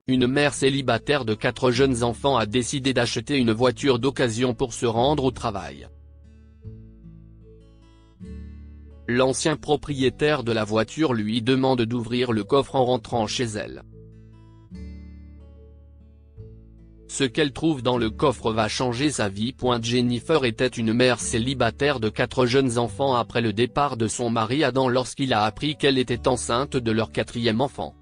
une mère célibataire de 4 jeunes enfants a décidé d'acheter une voiture d'occasion pour se rendre au travail. L'ancien propriétaire de la voiture lui demande d'ouvrir le coffre en rentrant chez elle. Ce qu'elle trouve dans le coffre va changer sa vie. Jennifer était une mère célibataire de 4 jeunes enfants après le départ de son mari Adam lorsqu'il a appris qu'elle était enceinte de leur 4e enfant.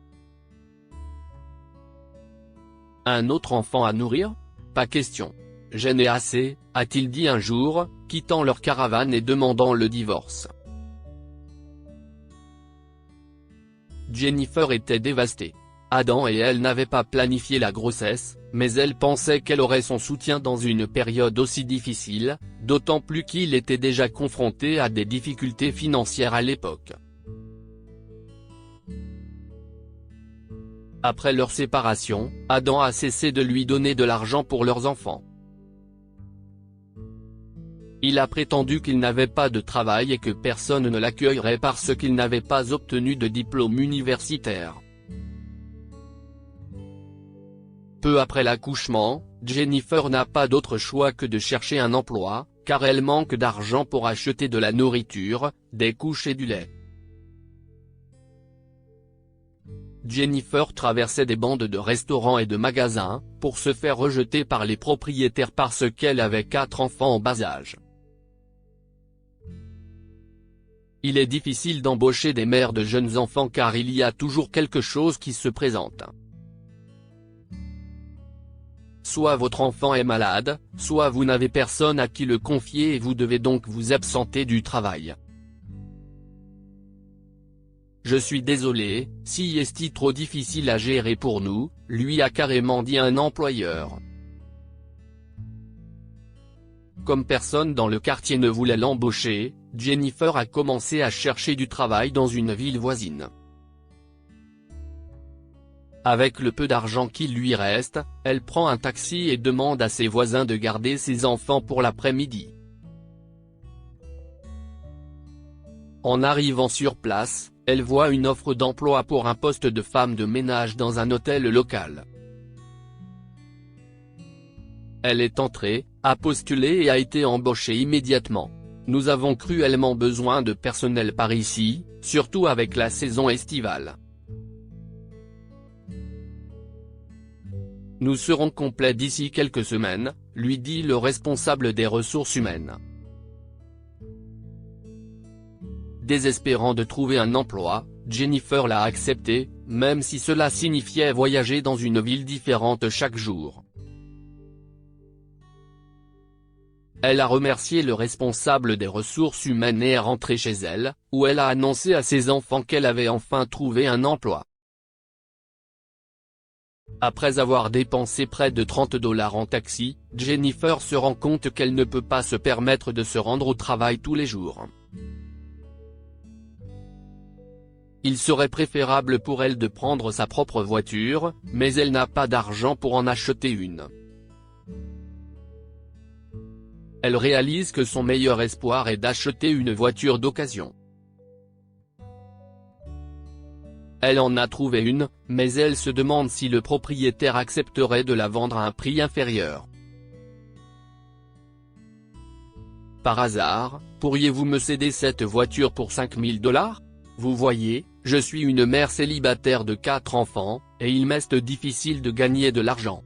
Un autre enfant à nourrir? Pas question. J'en ai assez, a-t-il dit un jour, quittant leur caravane et demandant le divorce. Jennifer était dévastée. Adam et elle n'avaient pas planifié la grossesse, mais elle pensait qu'elle aurait son soutien dans une période aussi difficile, d'autant plus qu'il était déjà confronté à des difficultés financières à l'époque. Après leur séparation, Adam a cessé de lui donner de l'argent pour leurs enfants. Il a prétendu qu'il n'avait pas de travail et que personne ne l'accueillerait parce qu'il n'avait pas obtenu de diplôme universitaire. Peu après l'accouchement, Jennifer n'a pas d'autre choix que de chercher un emploi, car elle manque d'argent pour acheter de la nourriture, des couches et du lait. Jennifer traversait des bandes de restaurants et de magasins, pour se faire rejeter par les propriétaires parce qu'elle avait 4 enfants en bas âge. Il est difficile d'embaucher des mères de jeunes enfants car il y a toujours quelque chose qui se présente. Soit votre enfant est malade, soit vous n'avez personne à qui le confier et vous devez donc vous absenter du travail. Je suis désolé, si est trop difficile à gérer pour nous, lui a carrément dit un employeur. Comme personne dans le quartier ne voulait l'embaucher, Jennifer a commencé à chercher du travail dans une ville voisine. Avec le peu d'argent qui lui reste, elle prend un taxi et demande à ses voisins de garder ses enfants pour l'après-midi. En arrivant sur place, elle voit une offre d'emploi pour un poste de femme de ménage dans un hôtel local. Elle est entrée, a postulé et a été embauchée immédiatement. Nous avons cruellement besoin de personnel par ici, surtout avec la saison estivale. Nous serons complets d'ici quelques semaines, lui dit le responsable des ressources humaines. Désespérant de trouver un emploi, Jennifer l'a accepté, même si cela signifiait voyager dans une ville différente chaque jour. Elle a remercié le responsable des ressources humaines et est rentrée chez elle, où elle a annoncé à ses enfants qu'elle avait enfin trouvé un emploi. Après avoir dépensé près de $30 en taxi, Jennifer se rend compte qu'elle ne peut pas se permettre de se rendre au travail tous les jours. Il serait préférable pour elle de prendre sa propre voiture, mais elle n'a pas d'argent pour en acheter une. Elle réalise que son meilleur espoir est d'acheter une voiture d'occasion. Elle en a trouvé une, mais elle se demande si le propriétaire accepterait de la vendre à un prix inférieur. Par hasard, pourriez-vous me céder cette voiture pour $5000 ? Vous voyez, je suis une mère célibataire de 4 enfants, et il m'est difficile de gagner de l'argent.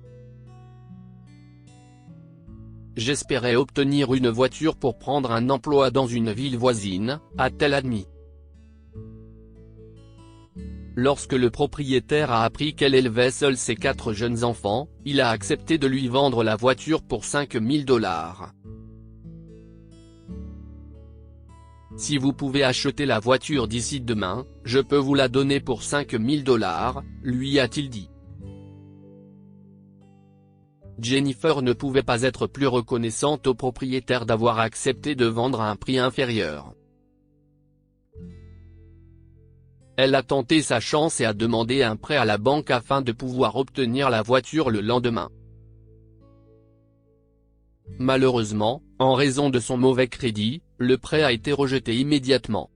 J'espérais obtenir une voiture pour prendre un emploi dans une ville voisine, a-t-elle admis. Lorsque le propriétaire a appris qu'elle élevait seule ses 4 jeunes enfants, il a accepté de lui vendre la voiture pour $5000. Si vous pouvez acheter la voiture d'ici demain, je peux vous la donner pour $5000, lui a-t-il dit. Jennifer ne pouvait pas être plus reconnaissante au propriétaire d'avoir accepté de vendre à un prix inférieur. Elle a tenté sa chance et a demandé un prêt à la banque afin de pouvoir obtenir la voiture le lendemain. Malheureusement, en raison de son mauvais crédit, le prêt a été rejeté immédiatement.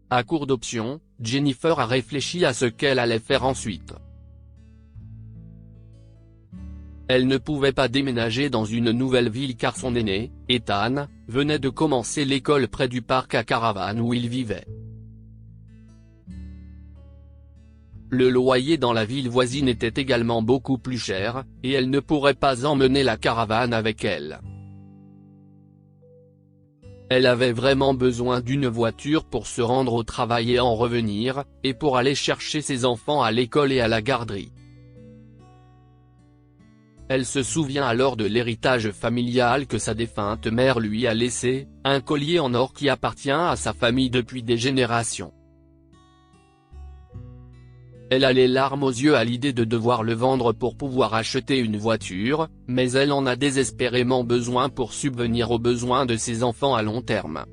À court d'options, Jennifer a réfléchi à ce qu'elle allait faire ensuite. Elle ne pouvait pas déménager dans une nouvelle ville car son aîné, Ethan, venait de commencer l'école près du parc à Caravane où il vivait. Le loyer dans la ville voisine était également beaucoup plus cher, et elle ne pourrait pas emmener la caravane avec elle. Elle avait vraiment besoin d'une voiture pour se rendre au travail et en revenir, et pour aller chercher ses enfants à l'école et à la garderie. Elle se souvient alors de l'héritage familial que sa défunte mère lui a laissé, un collier en or qui appartient à sa famille depuis des générations. Elle a les larmes aux yeux à l'idée de devoir le vendre pour pouvoir acheter une voiture, mais elle en a désespérément besoin pour subvenir aux besoins de ses enfants à long terme.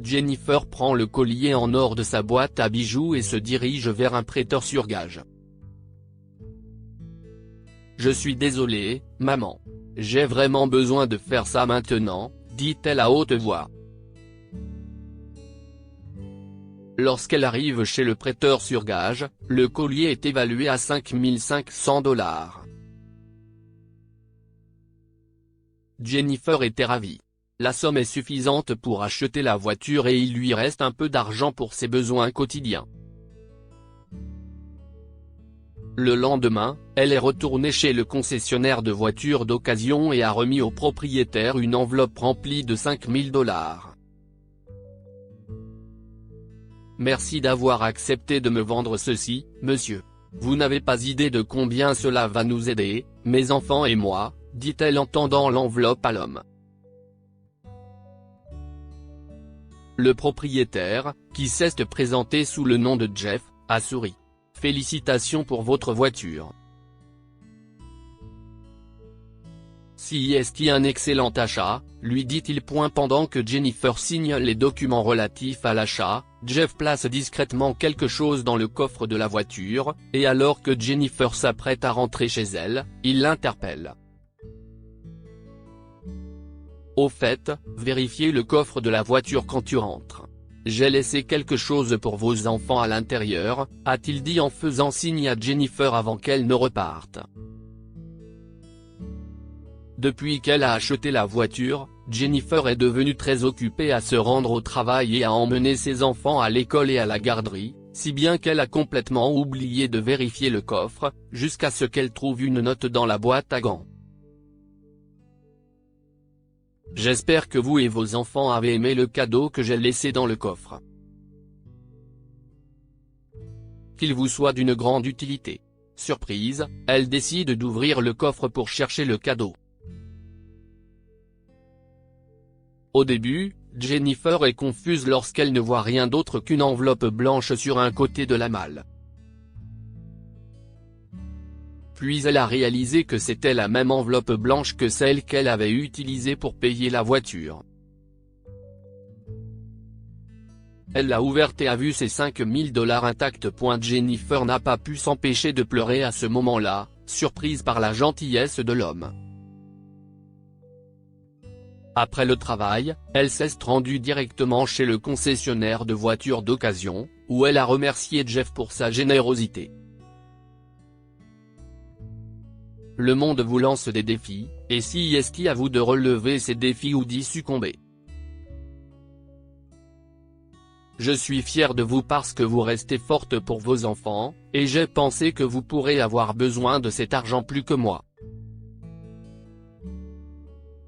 Jennifer prend le collier en or de sa boîte à bijoux et se dirige vers un prêteur sur gage. « Je suis désolée, maman. J'ai vraiment besoin de faire ça maintenant, » dit-elle à haute voix. Lorsqu'elle arrive chez le prêteur sur gage, le collier est évalué à 5 500 $. Jennifer était ravie. La somme est suffisante pour acheter la voiture et il lui reste un peu d'argent pour ses besoins quotidiens. Le lendemain, elle est retournée chez le concessionnaire de voitures d'occasion et a remis au propriétaire une enveloppe remplie de 5 000 $. « Merci d'avoir accepté de me vendre ceci, monsieur. Vous n'avez pas idée de combien cela va nous aider, mes enfants et moi, » dit-elle en tendant l'enveloppe à l'homme. Le propriétaire, qui s'est présenté sous le nom de Jeff, a souri. « Félicitations pour votre voiture. C'est un excellent achat, » lui dit-il pendant que Jennifer signe les documents relatifs à l'achat. Jeff place discrètement quelque chose dans le coffre de la voiture, et alors que Jennifer s'apprête à rentrer chez elle, il l'interpelle. « Au fait, vérifiez le coffre de la voiture quand tu rentres. J'ai laissé quelque chose pour vos enfants à l'intérieur, » a-t-il dit en faisant signe à Jennifer avant qu'elle ne reparte. Depuis qu'elle a acheté la voiture, Jennifer est devenue très occupée à se rendre au travail et à emmener ses enfants à l'école et à la garderie, si bien qu'elle a complètement oublié de vérifier le coffre, jusqu'à ce qu'elle trouve une note dans la boîte à gants. « J'espère que vous et vos enfants avez aimé le cadeau que j'ai laissé dans le coffre. Qu'il vous soit d'une grande utilité. » Surprise, elle décide d'ouvrir le coffre pour chercher le cadeau. Au début, Jennifer est confuse lorsqu'elle ne voit rien d'autre qu'une enveloppe blanche sur un côté de la malle. Puis elle a réalisé que c'était la même enveloppe blanche que celle qu'elle avait utilisée pour payer la voiture. Elle l'a ouverte et a vu ses 5 000 $ intacts. Jennifer n'a pas pu s'empêcher de pleurer à ce moment-là, surprise par la gentillesse de l'homme. Après le travail, elle s'est rendue directement chez le concessionnaire de voitures d'occasion, où elle a remercié Jeff pour sa générosité. Le monde vous lance des défis, et c'est à vous de relever ces défis ou d'y succomber. Je suis fier de vous parce que vous restez forte pour vos enfants, et j'ai pensé que vous pourrez avoir besoin de cet argent plus que moi.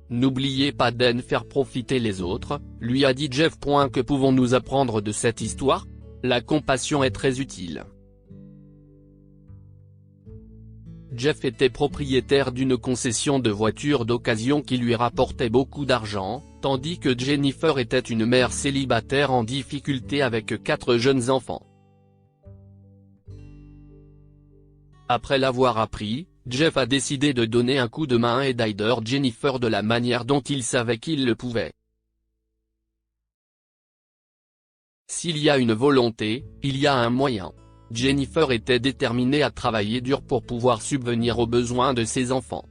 N'oubliez pas d'en faire profiter les autres, lui a dit Jeff. Que pouvons-nous apprendre de cette histoire? La compassion est très utile. Jeff était propriétaire d'une concession de voitures d'occasion qui lui rapportait beaucoup d'argent, tandis que Jennifer était une mère célibataire en difficulté avec 4 jeunes enfants. Après l'avoir appris, Jeff a décidé de donner un coup de main et d'aider Jennifer de la manière dont il savait qu'il le pouvait. S'il y a une volonté, il y a un moyen. Jennifer était déterminée à travailler dur pour pouvoir subvenir aux besoins de ses enfants.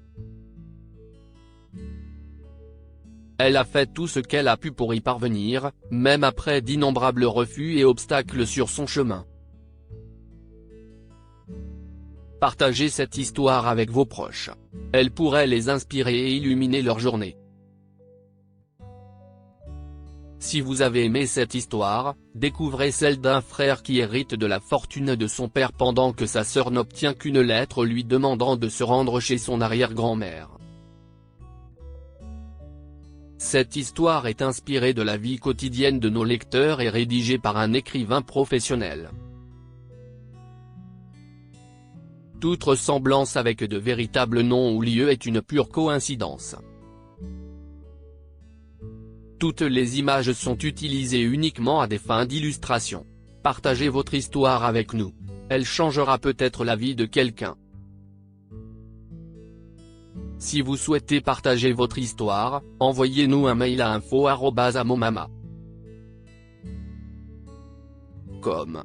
Elle a fait tout ce qu'elle a pu pour y parvenir, même après d'innombrables refus et obstacles sur son chemin. Partagez cette histoire avec vos proches. Elle pourrait les inspirer et illuminer leur journée. Si vous avez aimé cette histoire, découvrez celle d'un frère qui hérite de la fortune de son père pendant que sa sœur n'obtient qu'une lettre lui demandant de se rendre chez son arrière-grand-mère. Cette histoire est inspirée de la vie quotidienne de nos lecteurs et rédigée par un écrivain professionnel. Toute ressemblance avec de véritables noms ou lieux est une pure coïncidence. Toutes les images sont utilisées uniquement à des fins d'illustration. Partagez votre histoire avec nous. Elle changera peut-être la vie de quelqu'un. Si vous souhaitez partager votre histoire, envoyez-nous un mail à info@amomama.com.